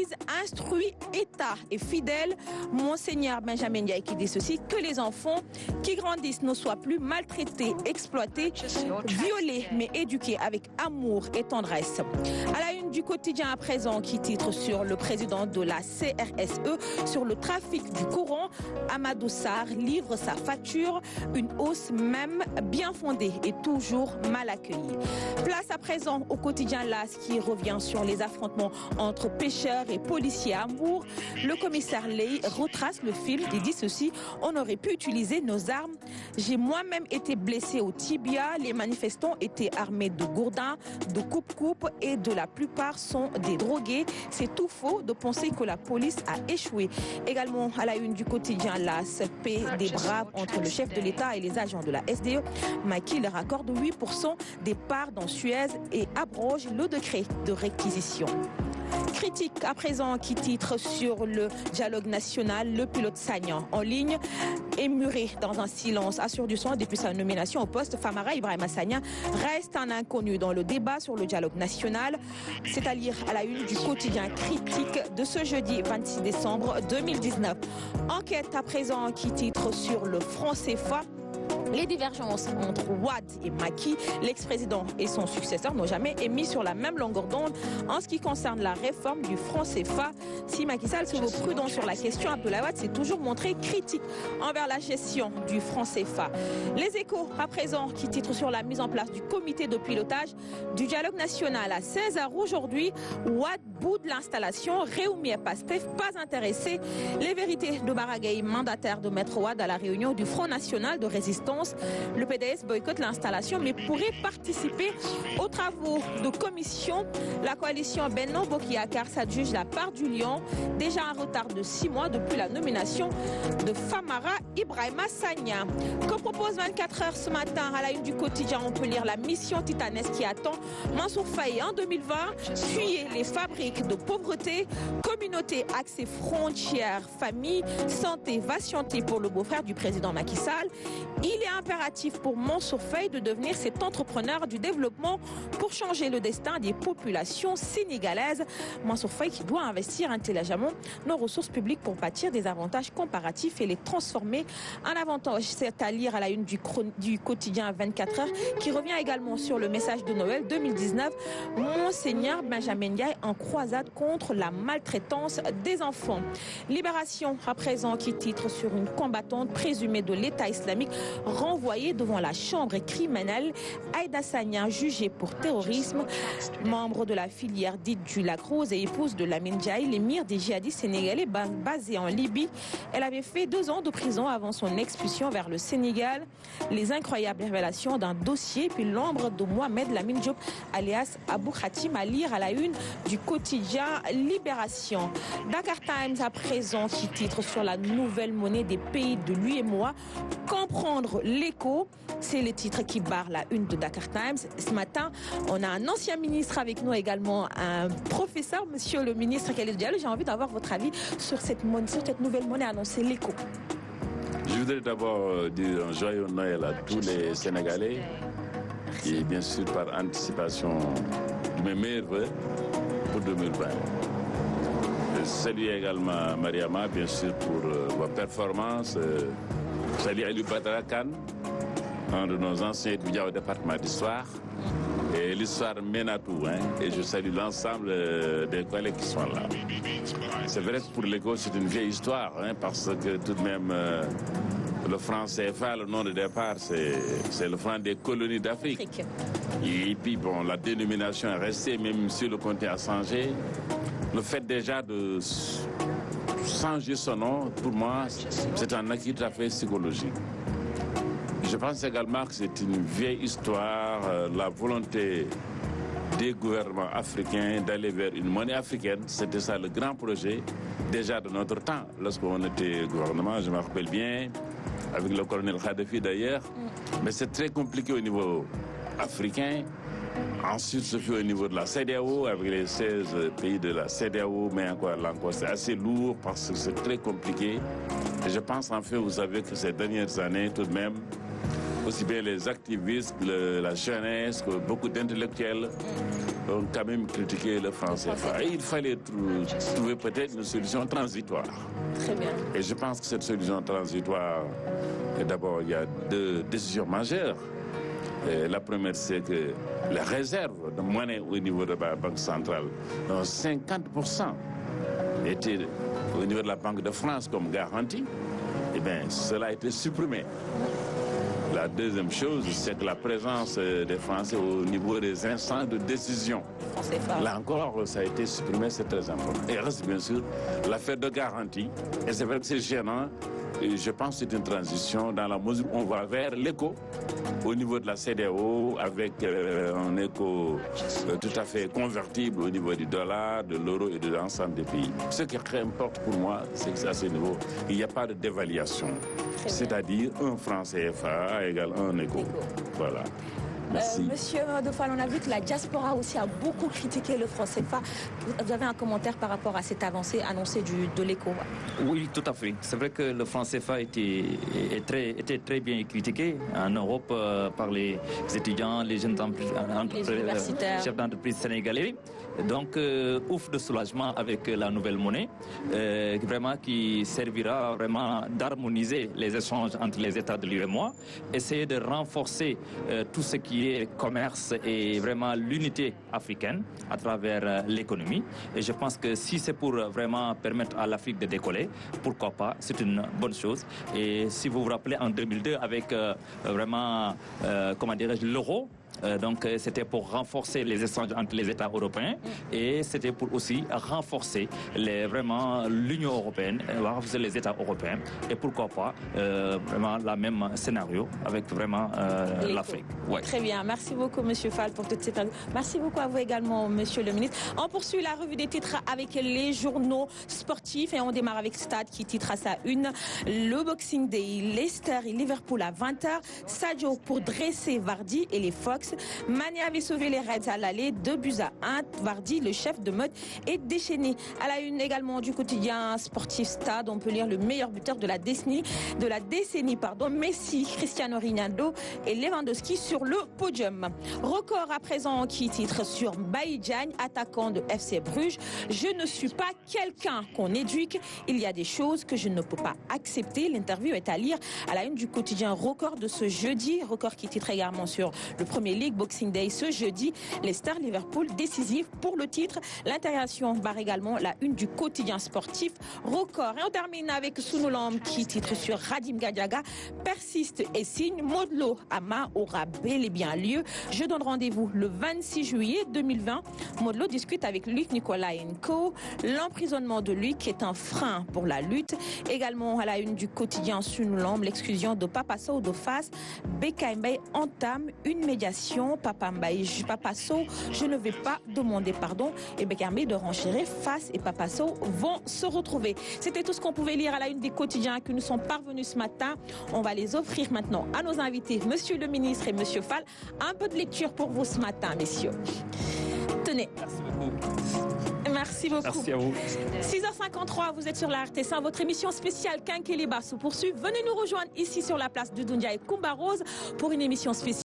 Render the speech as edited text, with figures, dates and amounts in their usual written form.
Église instruit État et fidèle. Monseigneur Benjamin Ndiaye qui dit ceci, que les enfants qui grandissent ne soient plus maltraités, exploités, violés, mais éduqués avec amour et tendresse. À la une du quotidien à présent qui titre sur le président de la CRSE sur le trafic du Coran, Amadou Sarr livre sa facture, une hausse même bien fondée et toujours mal accueillie. Place à présent au quotidien LAS qui revient sur les affrontements entre pêcheurs et policiers à Hambourg. Le commissaire Ley retrace le film et dit ceci, on aurait pu utiliser nos armes. J'ai moi-même été blessé au tibia, les manifestants étaient armés de gourdins, de coupe-coupe et de la plupart sont des drogués. C'est tout faux de penser que la police a échoué. Également à la une du quotidien LAS, paix des braves entre le chef de l'État et les agents de la SDE. Macky leur accorde 8% des parts dans Suez et abroge le décret de réquisition. Critique à présent qui titre sur le dialogue national, le pilote Sagnan en ligne est muré dans un silence assourdissant depuis sa nomination au poste. Famara Ibrahima Sagna reste un inconnu dans le débat sur le dialogue national. C'est à lire à la une du quotidien Critique de ce jeudi 26 décembre 2019. Enquête à présent qui titre sur le franc CFA. Les divergences entre Wade et Macky, l'ex-président et son successeur n'ont jamais émis sur la même longueur d'onde en ce qui concerne la réforme du franc CFA. Si Macky Sall se veut prudent sur la question, Abdoulaye Wade s'est toujours montré critique envers la gestion du franc CFA. Les Échos à présent qui titrent sur la mise en place du comité de pilotage du dialogue national à 16h aujourd'hui. Wade boude l'installation, Réumi et Pastef pas intéressés. Les vérités de Baragaï, mandataire de Maître Wade à la réunion du Front National de Résistance. Le PDS boycotte l'installation mais pourrait participer aux travaux de commission. La coalition Benno Bokk Yakaar s'adjuge la part du lion, déjà en retard de 6 mois depuis la nomination de Famara Ibrahima Sagna. Que propose 24 heures ce matin à la une du quotidien, on peut lire la mission titanesque qui attend Mansour Faye en 2020, fuyer les fabriques de pauvreté, communauté accès frontières, famille, santé va chanter pour le beau-frère du président Macky Sall. Il est impératif pour Mansour Faye de devenir cet entrepreneur du développement pour changer le destin des populations sénégalaises. Mansour Faye qui doit investir intelligemment nos ressources publiques pour bâtir des avantages comparatifs et les transformer en avantages. C'est à lire à la une du quotidien 24 heures qui revient également sur le message de Noël 2019. Monseigneur Benjamin Ndiaye en croisade contre la maltraitance des enfants. Libération à présent qui titre sur une combattante présumée de l'État islamique renvoyée devant la chambre criminelle. Aïda Sagna jugée pour terrorisme, membre de la filière dite du Lac Rose et épouse de Lamine Ndiaye, l'émir des djihadistes sénégalais basé en Libye. Elle avait fait 2 ans de prison avant son expulsion vers le Sénégal. Les incroyables révélations d'un dossier puis l'ombre de Mohamed Lamine Diop alias Abou Khatim à lire à la une du quotidien Libération. Dakar Times à présent qui titre sur la nouvelle monnaie des pays de l'UEMOA. Comprendre l'écho, c'est le titre qui barre la une de Dakar Times. Ce matin, on a un ancien ministre avec nous également, un professeur, monsieur le ministre Khalid Diallo. J'ai envie d'avoir votre avis sur cette nouvelle monnaie annoncée, l'écho. Je voudrais d'abord dire un joyeux Noël à tous les Sénégalais et bien sûr par anticipation de mes meilleurs vœux pour 2020. Je salue également Mariama, bien sûr, pour vos performances. Je salue Ali Badara Khan, un de nos anciens étudiants au département d'histoire. Et l'histoire mène à tout. Et je salue l'ensemble des collègues qui sont là. C'est vrai que pour l'école, c'est une vieille histoire, parce que tout de même, le franc CFA, le nom de départ, c'est le franc des colonies d'Afrique. Et puis, bon, la dénomination est restée, même si le comté a changé. Le fait déjà de changer son nom, pour moi, c'est un acquis tout à fait psychologique. Je pense également que c'est une vieille histoire, la volonté des gouvernements africains d'aller vers une monnaie africaine. C'était ça le grand projet, déjà de notre temps, lorsqu'on était gouvernement, je me rappelle bien, avec le colonel Kadhafi d'ailleurs. Mais c'est très compliqué au niveau africain. Ensuite, ce fut au niveau de la CEDEAO, avec les 16 pays de la CEDEAO, mais encore c'est assez lourd parce que c'est très compliqué. Et je pense en fait, vous savez que ces dernières années, tout de même, aussi bien les activistes, la jeunesse, que beaucoup d'intellectuels ont quand même critiqué le franc CFA. Et il fallait trouver peut-être une solution transitoire. Très bien. Et je pense que cette solution transitoire, d'abord, il y a deux décisions majeures. Et la première, c'est que les réserves de monnaie au niveau de la Banque centrale, dont 50% étaient au niveau de la Banque de France comme garantie, eh bien, cela a été supprimé. La deuxième chose, c'est que la présence des Français au niveau des instances de décision. Là encore, ça a été supprimé, c'est très important. Et reste bien sûr l'affaire de garantie. Et c'est vrai que c'est gênant. Et je pense que c'est une transition dans la mesure où on va vers l'éco au niveau de la CEDEAO avec un éco tout à fait convertible au niveau du dollar, de l'euro et de l'ensemble des pays. Ce qui importe pour moi, c'est qu'à ce niveau, il n'y a pas de dévaluation. C'est-à-dire un franc CFA égale un éco. Voilà. Merci. Monsieur Dofal, on a vu que la diaspora aussi a beaucoup critiqué le franc CFA. Vous avez un commentaire par rapport à cette avancée annoncée de l'éco? Oui, tout à fait. C'est vrai que le franc CFA était très bien critiqué en Europe par les étudiants, les jeunes chefs d'entreprise sénégalais. Donc, ouf de soulagement avec la nouvelle monnaie, vraiment qui servira vraiment d'harmoniser les échanges entre les États de l'UEMOA, essayer de renforcer tout ce qui est commerce et vraiment l'unité africaine à travers l'économie. Et je pense que si c'est pour vraiment permettre à l'Afrique de décoller, pourquoi pas, c'est une bonne chose. Et si vous vous rappelez, en 2002, avec vraiment, comment dirais-je, l'euro, donc c'était pour renforcer les échanges entre les États européens et c'était pour aussi renforcer vraiment l'Union européenne, renforcer les États européens et pourquoi pas vraiment la même scénario avec vraiment l'Afrique. Ouais. Très bien, merci beaucoup Monsieur Fall pour toute cette interview. Merci beaucoup à vous également Monsieur le ministre. On poursuit la revue des titres avec les journaux sportifs et on démarre avec Stade qui titre à sa une le Boxing Day, Leicester et Liverpool à 20h, Sadio pour dresser Vardy et les Fox. Mané avait sauvé les Reds à l'aller, 2-1. Vardy, le chef de mode, est déchaîné. À la une également du quotidien sportif Stade, on peut lire le meilleur buteur de la décennie, Messi, Cristiano Ronaldo et Lewandowski sur le podium. Record à présent qui titre sur Bailly Diagne, attaquant de FC Bruges. Je ne suis pas quelqu'un qu'on éduque. Il y a des choses que je ne peux pas accepter. L'interview est à lire à la une du quotidien Record de ce jeudi. Record qui titre également sur le Premier League Boxing Day ce jeudi. Leicester Liverpool décisif pour le titre. L'intégration barre également la une du quotidien sportif Record. Et on termine avec Sunulom qui titre sur Radim Gadiaga persiste et signe. Modlo Ama aura bel et bien lieu. Je donne rendez-vous le 26 juillet 2020. Modlo discute avec Luc Nicolaenko. L'emprisonnement de Luc est un frein pour la lutte. Également à la une du quotidien Sunulom, l'exclusion de Papa Sow de Fass. Bekay entame une médiation. Papa Sow, je ne vais pas demander pardon. Et Bekay de renchérir. Fass et Papa Sow vont se retrouver. C'était tout ce qu'on pouvait lire à la une des quotidiens qui nous sont parvenus ce matin. On va les offrir maintenant à nos invités, Monsieur le ministre et Monsieur Fall. Un peu de lecture pour vous ce matin, messieurs. Tenez. Merci beaucoup. Merci beaucoup. Merci à vous. 6h53, vous êtes sur la RTS1. Votre émission spéciale Quinqueliba se poursuit. Venez nous rejoindre ici sur la place de Doumbia et Kumba Rose pour une émission spéciale.